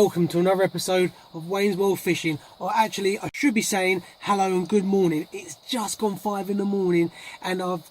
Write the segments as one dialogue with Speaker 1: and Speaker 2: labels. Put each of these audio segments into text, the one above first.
Speaker 1: welcome to another episode of Wayne's World Fishing. Or actually, I should be saying hello and good morning. It's just gone 5 in the morning and I'm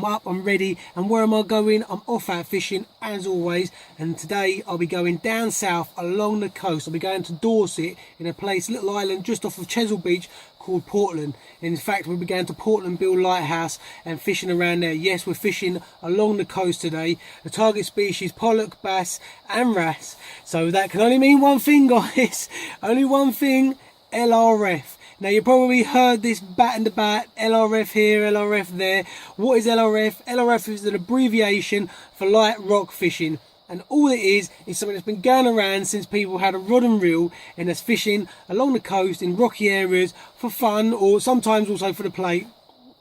Speaker 1: up, I'm ready. And where am I going? I'm off out fishing as always. And today I'll be going down south along the coast. I'll be going to Dorset in a little island just off of Chesil Beach called Portland. In fact, we'll be going to Portland Bill Lighthouse and fishing around there. Yes, we're fishing along the coast today. The target species pollock, bass and wrasse. So that can only mean one thing, guys. Only one thing, LRF. Now you probably heard this bat and the bat, LRF here, LRF there. What is LRF? LRF is an abbreviation for light rock fishing. And all it is something that's been going around since people had a rod and reel and that's fishing along the coast in rocky areas for fun or sometimes also for the plate.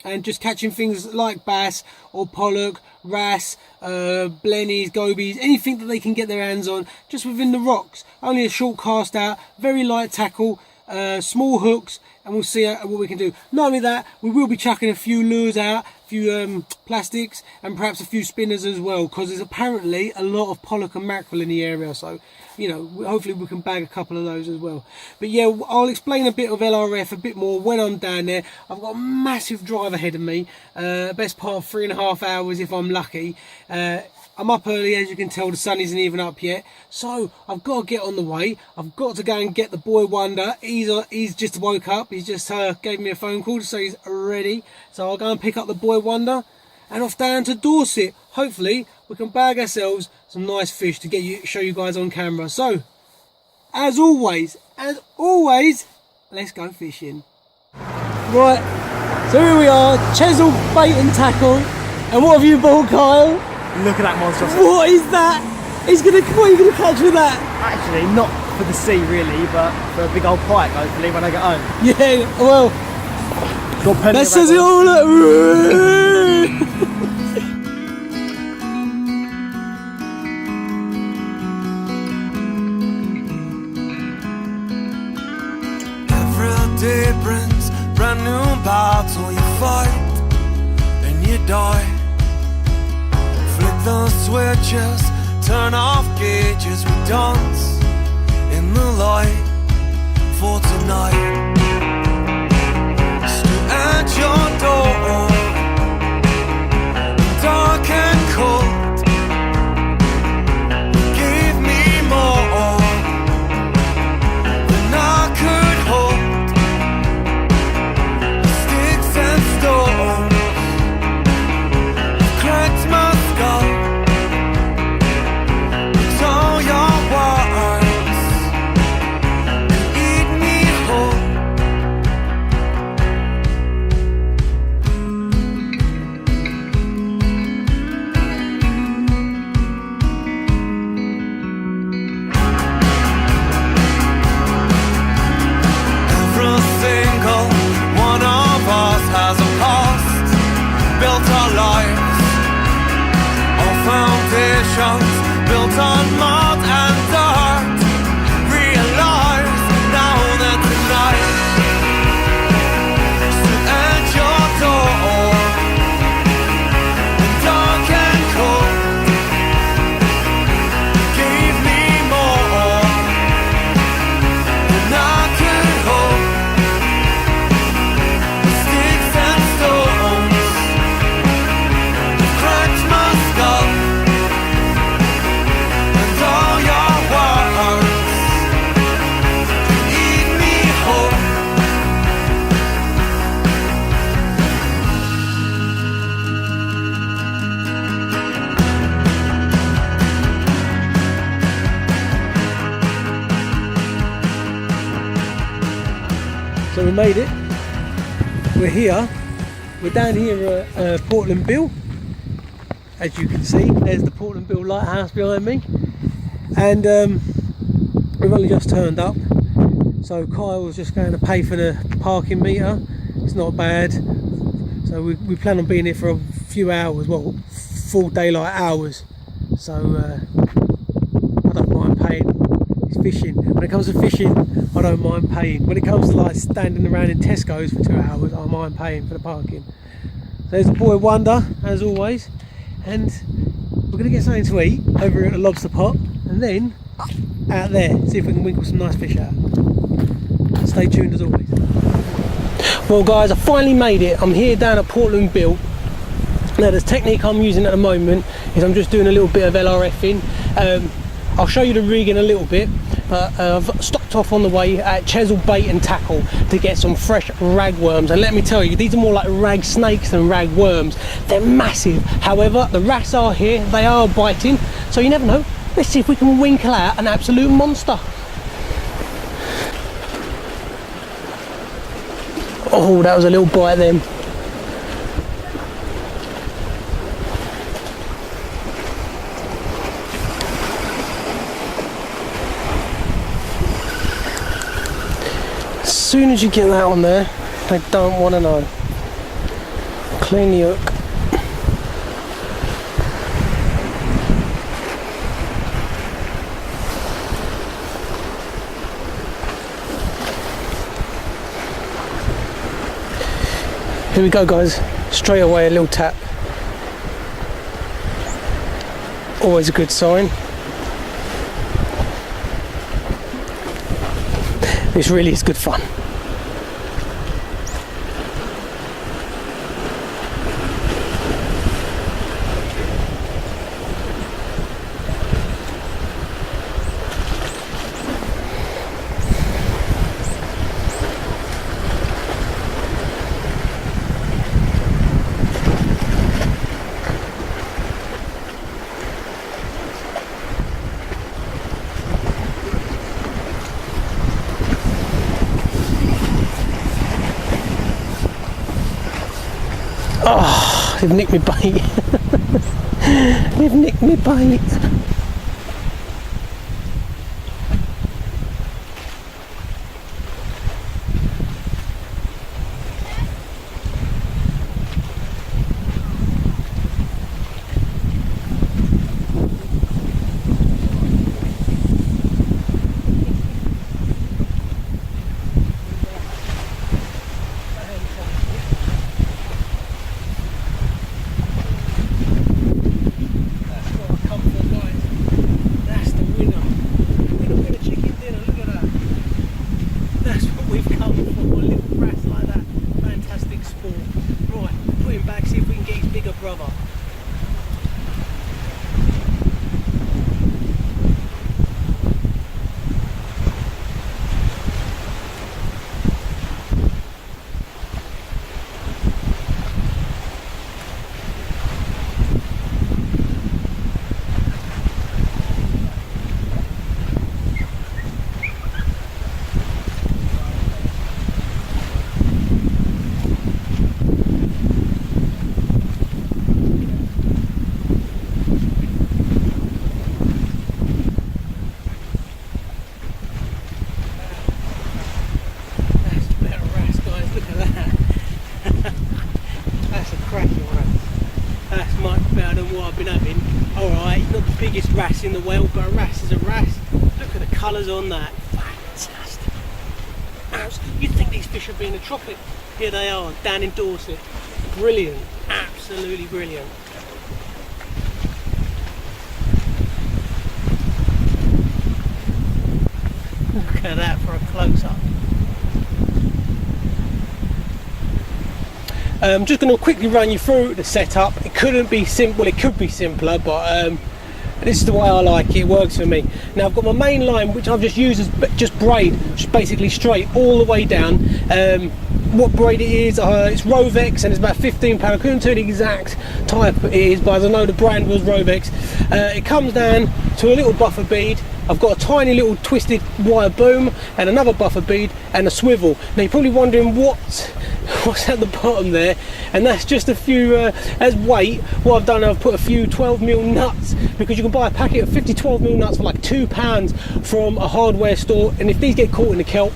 Speaker 1: And just catching things like bass or pollock, wrasse, blennies, gobies, anything that they can get their hands on just within the rocks. Only a short cast out, very light tackle, small hooks, and we'll see what we can do. Not only that, we will be chucking a few lures out, a few plastics, and perhaps a few spinners as well, because there's apparently a lot of pollock and mackerel in the area. So, you know, hopefully we can bag a couple of those as well. But yeah, I'll explain a bit of LRF a bit more when I'm down there. I've got a massive drive ahead of me, best part of 3.5 hours if I'm lucky. I'm up early, as you can tell. The sun isn't even up yet, so I've got to get on the way. I've got to go and get the boy Wonder. He's just woke up. He's just gave me a phone call to say he's ready, so I'll go and pick up the boy Wonder and off down to Dorset. Hopefully we can bag ourselves some nice fish to show you guys on camera. So as always, let's go fishing. Right, so here we are, Chesil bait and tackle. And what have you bought, Kyle?
Speaker 2: Look at that monster.
Speaker 1: What is that? What are you going to catch with that?
Speaker 2: Actually, not for the sea really, but for a big old pike hopefully when I get home.
Speaker 1: Yeah, well, that says it all.
Speaker 3: Every day brings brand new battle. You fight and you die. Flick the switches, turn off gauges. We dance in the light for tonight. Stood at your door, dark and cold. You gave me more than I could hold. Sticks and stones cracked my skull. It's all your words that eat me whole. Every single one of us has a past, built our lives, our foundations built on mud and dirt. Realize now that tonight stood at your door, dark and cold. Gave me more than I could hold. Sticks and stones cracked my skull. And all your words eat me whole.
Speaker 1: So we made it. We're here. We're down here at Portland Bill. As you can see, there's the Portland Bill Lighthouse behind me. And we've only just turned up. So Kyle's just going to pay for the parking meter. It's not bad. So we plan on being here for a few hours, well, full daylight hours. So I don't mind paying. It's fishing. When it comes to fishing, I don't mind paying. When it comes to like standing around in Tesco's for 2 hours, I mind paying for the parking. So there's the boy Wonder, as always. And we're going to get something to eat over at the lobster pot. And then out there, see if we can winkle some nice fish out. Stay tuned as always. Well guys, I finally made it. I'm here down at Portland Bill. Now the technique I'm using at the moment is I'm just doing a little bit of LRFing. I'll show you the rig in a little bit, but I've stopped off on the way at Chesil Bait and Tackle to get some fresh ragworms, and let me tell you, these are more like rag snakes than rag worms. They're massive. However, the wrasse are here, they are biting, so you never know. Let's see if we can winkle out an absolute monster. Oh, that was a little bite then. As soon as you get that on there, they don't want to know. Clean the hook. Here we go guys, straight away a little tap. Always a good sign. This really is good fun. Oh, they've nicked me bait. They've nicked me bait. Brother. I've been having. Alright, not the biggest wrasse in the world, but a wrasse is a wrasse. Look at the colours on that. Fantastic. You'd think these fish would be in the tropic. Here they are, down in Dorset. Brilliant. Absolutely brilliant. Look at that for a close-up. I'm just going to quickly run you through the setup. It couldn't be simple. Well, it could be simpler, but this is the way I like it. It works for me. Now I've got my main line, which I've just used as just braid, just basically straight all the way down. What braid it is, it's Rovex, and it's about £15. I couldn't tell you the exact type it is, but I know the brand was Rovex. It comes down to a little buffer bead. I've got a tiny little twisted wire boom and another buffer bead and a swivel. Now you're probably wondering what's at the bottom there, and that's just a few as weight. What I've done, I've put a few 12mm nuts, because you can buy a packet of 50 12mm nuts for like £2 from a hardware store, and if these get caught in the kelp,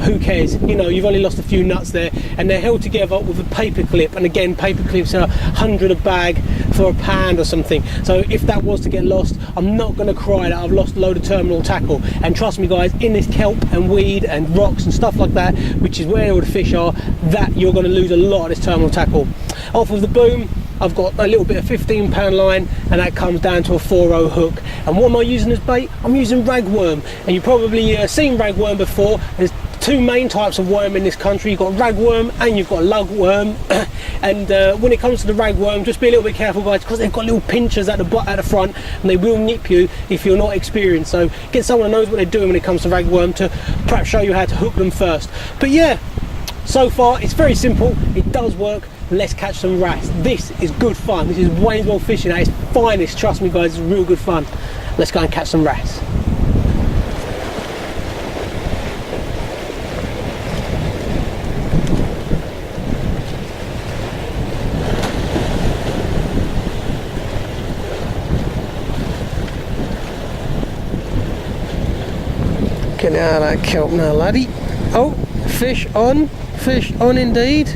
Speaker 1: who cares? You know, you've only lost a few nuts there, and they're held together with a paper clip. And again, paper clips are 100 a bag for £1 or something. So if that was to get lost, I'm not going to cry that I've lost a load of terminal tackle. And trust me guys, in this kelp and weed and rocks and stuff like that, which is where all the fish are, that you're going to lose a lot of this terminal tackle. Off of the boom, I've got a little bit of 15-pound line, and that comes down to a 4-0 hook. And what am I using as bait? I'm using ragworm, and you've probably seen ragworm before. There's two main types of worm in this country. You've got ragworm and you've got lugworm. And when it comes to the ragworm, just be a little bit careful, guys, because they've got little pinchers at the front, and they will nip you if you're not experienced. So get someone who knows what they're doing when it comes to ragworm to perhaps show you how to hook them first. But yeah, so far it's very simple, it does work. Let's catch some wrasse. This is good fun. This is Wayne's World Fishing at its finest. Trust me, guys, it's real good fun. Let's go and catch some wrasse. Getting out of that kelp now, laddie. Oh, fish on indeed.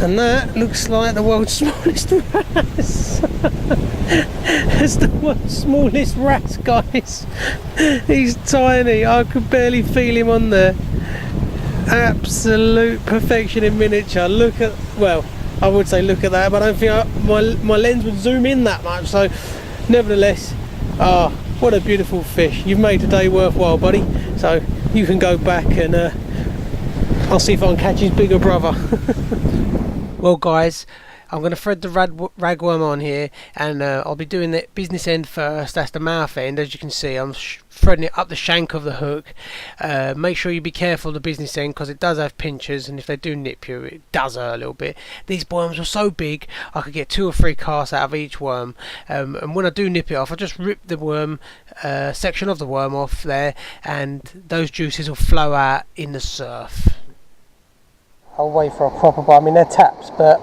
Speaker 1: And that looks like the world's smallest wrasse. It's the world's smallest wrasse, guys. He's tiny. I could barely feel him on there. Absolute perfection in miniature. Look at, well, I would say look at that, but I don't think my lens would zoom in that much. So, nevertheless, what a beautiful fish. You've made today worthwhile, buddy. So you can go back and I'll see if I can catch his bigger brother. Well, guys, I'm going to thread the ragworm on here, and I'll be doing the business end first. That's the mouth end. As you can see, I'm threading it up the shank of the hook. Make sure you be careful of the business end, because it does have pinchers, and if they do nip you, it does hurt a little bit. These worms are so big, I could get 2 or 3 casts out of each worm. And when I do nip it off, I just rip the worm, section of the worm off there, and those juices will flow out in the surf. I'll wait for a proper bite. I mean, they're taps, but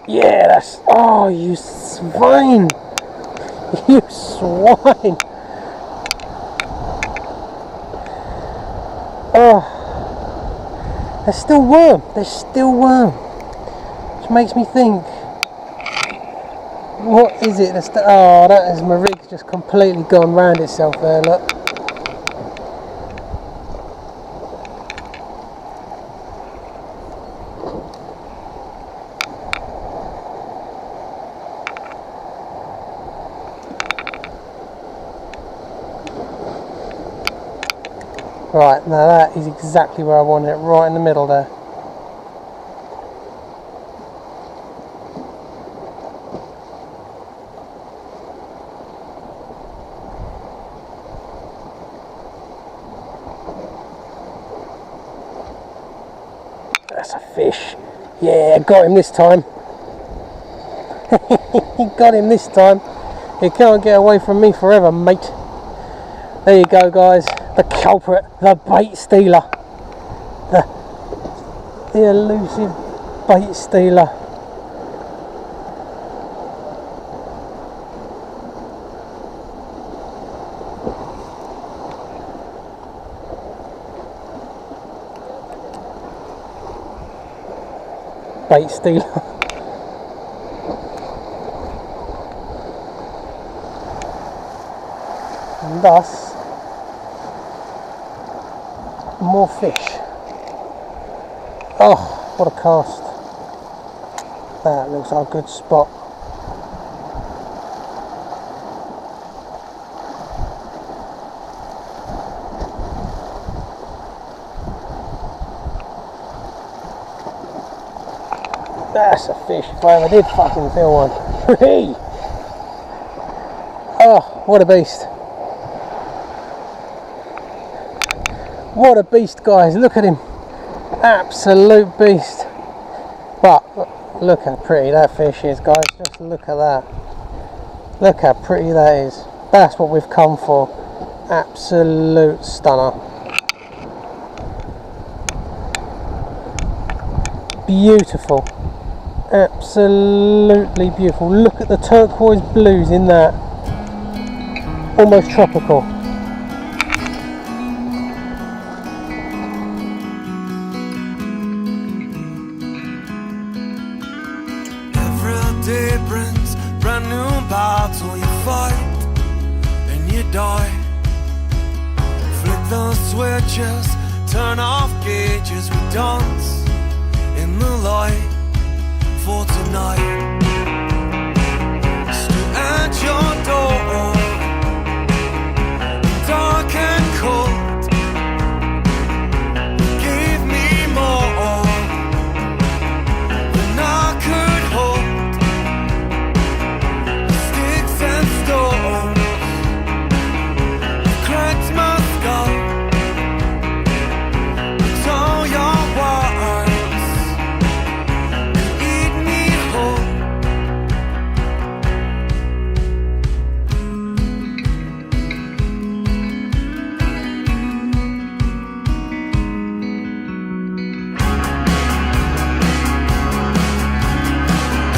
Speaker 1: yeah, that's, oh, you swine, you swine. Oh, there's still worm, which makes me think, what is it? Oh, that is, my rig's just completely gone round itself there, look. Right, now that is exactly where I want it, right in the middle there. That's a fish. Yeah, got him this time. Got him this time. You can't get away from me forever, mate. There you go, guys. The culprit, the bait stealer. The elusive bait stealer. Bait stealer. And thus, more fish. Oh, what a cast. That looks like a good spot. That's a fish, if I ever did fucking feel one. Oh, what a beast. What a beast, guys. Look at him. Absolute beast. But look how pretty that fish is, guys. Just look at that. Look how pretty that is. That's what we've come for. Absolute stunner. Beautiful. Absolutely beautiful. Look at the turquoise blues in that. Almost tropical.
Speaker 3: Every day brings brand new battle. You fight and you die. Flick the switches, turn off gauges, we dance in the light for tonight. Stood at your door, dark and cold. You gave me more than I could hold. Sticks and stones cracked my skull. It's all your words that eat me whole.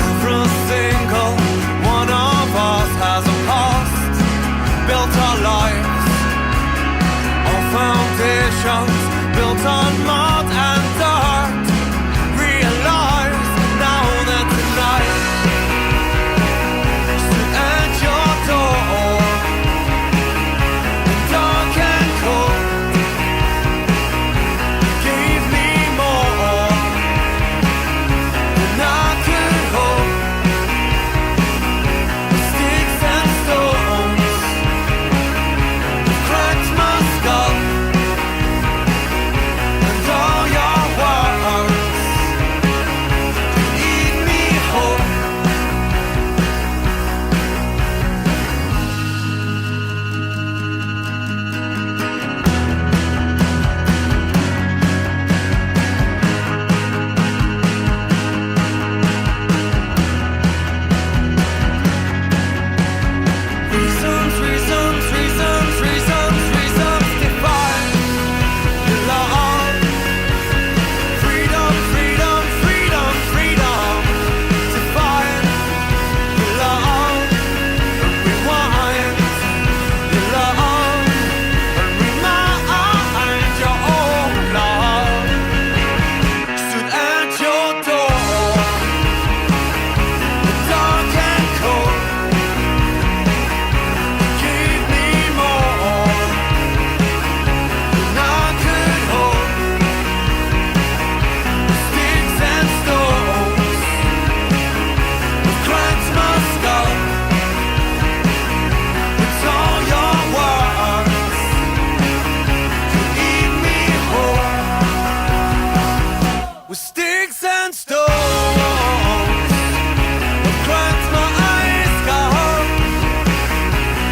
Speaker 3: Every single one of us has a past, built our lives, our foundations built on mud and dirt. Realize now that tonight stood at your door, dark and cold. You gave me more than I could hold. Sticks and stones cracked my skull, and all your words eat me whole. Reasons, reasons, reasons, reasons, reasons define your love. Freedom, freedom, freedom, freedom define your love. Rewind your love and remind your own love. Stood at your door, dark and cold. Gave me more than I could hold. Sticks and stones cracked my skull. It's all your words to eat me whole. With sticks and stones cracked my eyes skull.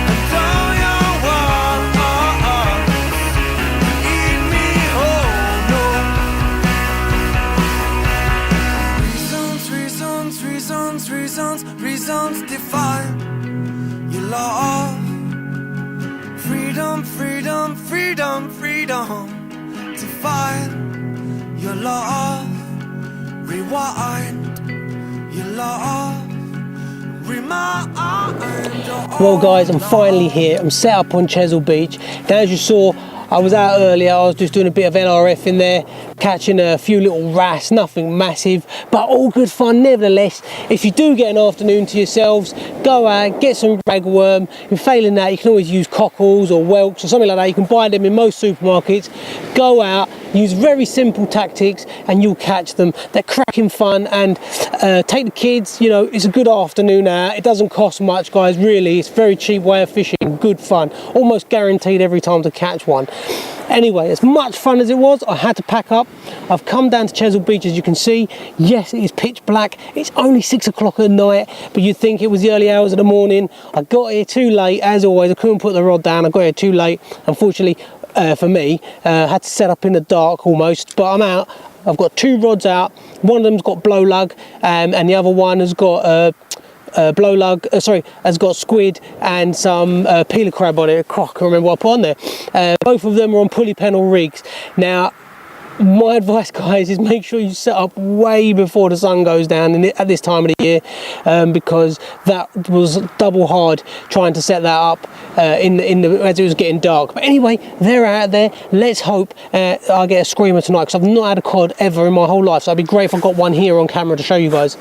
Speaker 3: And all your words eat me whole. No. Reasons, reasons, reasons, reasons, reasons define your love. Freedom, freedom, freedom, freedom define your love. Rewind your love. Remind your
Speaker 1: Well guys, I'm finally here. I'm set up on Chesil Beach. Now as you saw, I was out earlier, I was just doing a bit of LRF in there, catching a few little wrasse, nothing massive, but all good fun nevertheless. If you do get an afternoon to yourselves, go out, get some ragworm. If failing that, you can always use cockles or whelks or something like that. You can buy them in most supermarkets. Go out, use very simple tactics and you'll catch them. They're cracking fun, and take the kids, you know, it's a good afternoon out. It doesn't cost much guys, really. It's a very cheap way of fishing, good fun. Almost guaranteed every time to catch one. Anyway, as much fun as it was, I had to pack up. I've come down to Chesil Beach, as you can see. Yes, it is pitch black. It's only 6 o'clock at night, but you'd think it was the early hours of the morning. I got here too late, as always. I couldn't put the rod down. I got here too late, unfortunately for me. Had to set up in the dark almost, but I'm out. I've got 2 rods out. One of them's got blow lug, and the other one has got has got squid and some peeler crab on it. I can't remember what I put on there. Both of them are on pulley pennel rigs. Now, my advice, guys, is make sure you set up way before the sun goes down at this time of the year, because that was double hard trying to set that up as it was getting dark. But anyway, they're out there. Let's hope I get a screamer tonight, because I've not had a cod ever in my whole life, so it'd be great if I got one here on camera to show you guys.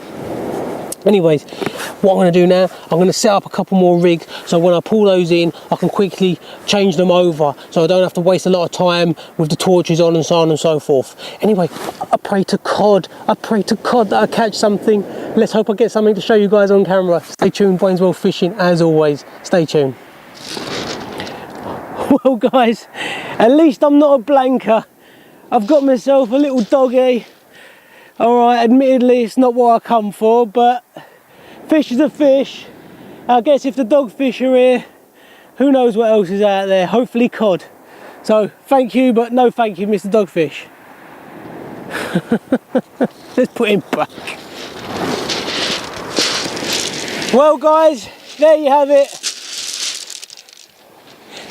Speaker 1: Anyways, what I'm going to do now, I'm going to set up a couple more rigs, so when I pull those in, I can quickly change them over, so I don't have to waste a lot of time with the torches on and so on and so forth. Anyway, I pray to God that I catch something. Let's hope I get something to show you guys on camera. Stay tuned, Wayne's World Fishing, as always. Stay tuned. Well guys, at least I'm not a blanker. I've got myself a little doggy. Alright, admittedly it's not what I come for, but fish is a fish. I guess if the dogfish are here, who knows what else is out there. Hopefully cod. So thank you, but no thank you, Mr. Dogfish. Let's put him back. Well guys, there you have it.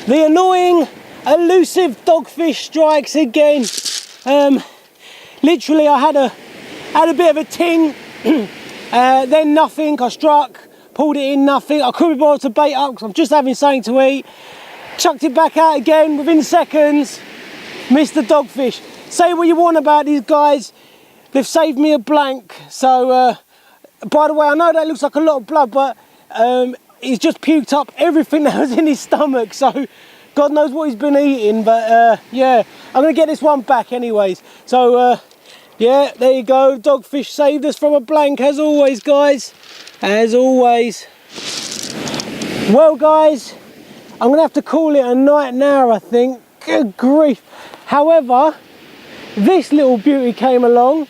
Speaker 1: The annoying, elusive dogfish strikes again. Literally I had a bit of a ting, then nothing. I struck, pulled it in, nothing. I couldn't be bothered to bait up because I'm just having something to eat. Chucked it back out again within seconds. Missed the dogfish. Say what you want about these guys, they've saved me a blank. So, by the way, I know that looks like a lot of blood, but he's just puked up everything that was in his stomach. So, God knows what he's been eating. But yeah, I'm gonna get this one back anyways. So. Yeah, there you go. Dogfish saved us from a blank, as always, guys. As always. Well, guys, I'm going to have to call it a night now, I think. Good grief. However, this little beauty came along,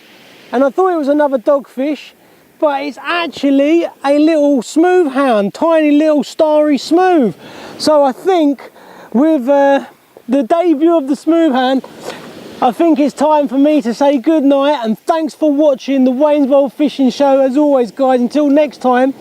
Speaker 1: and I thought it was another dogfish, but it's actually a little smooth hound, tiny little starry smooth. So I think with the debut of the smooth hound, I think it's time for me to say good night, and thanks for watching the Wayne's World Fishing Show. As always, guys, until next time,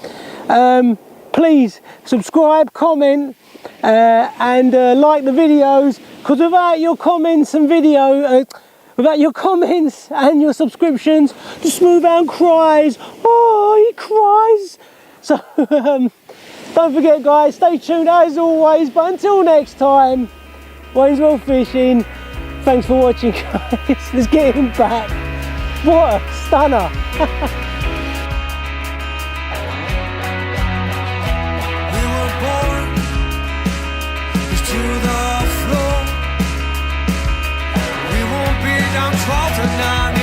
Speaker 1: please subscribe, comment, and like the videos, because without your comments and without your comments and your subscriptions, the smooth hound cries. Oh, he cries. So don't forget, guys, stay tuned as always. But until next time, Wayne's World Fishing. Thanks for watching, guys. Let's get him back. What a stunner.
Speaker 3: We were born to the floor. We won't be downtrodden.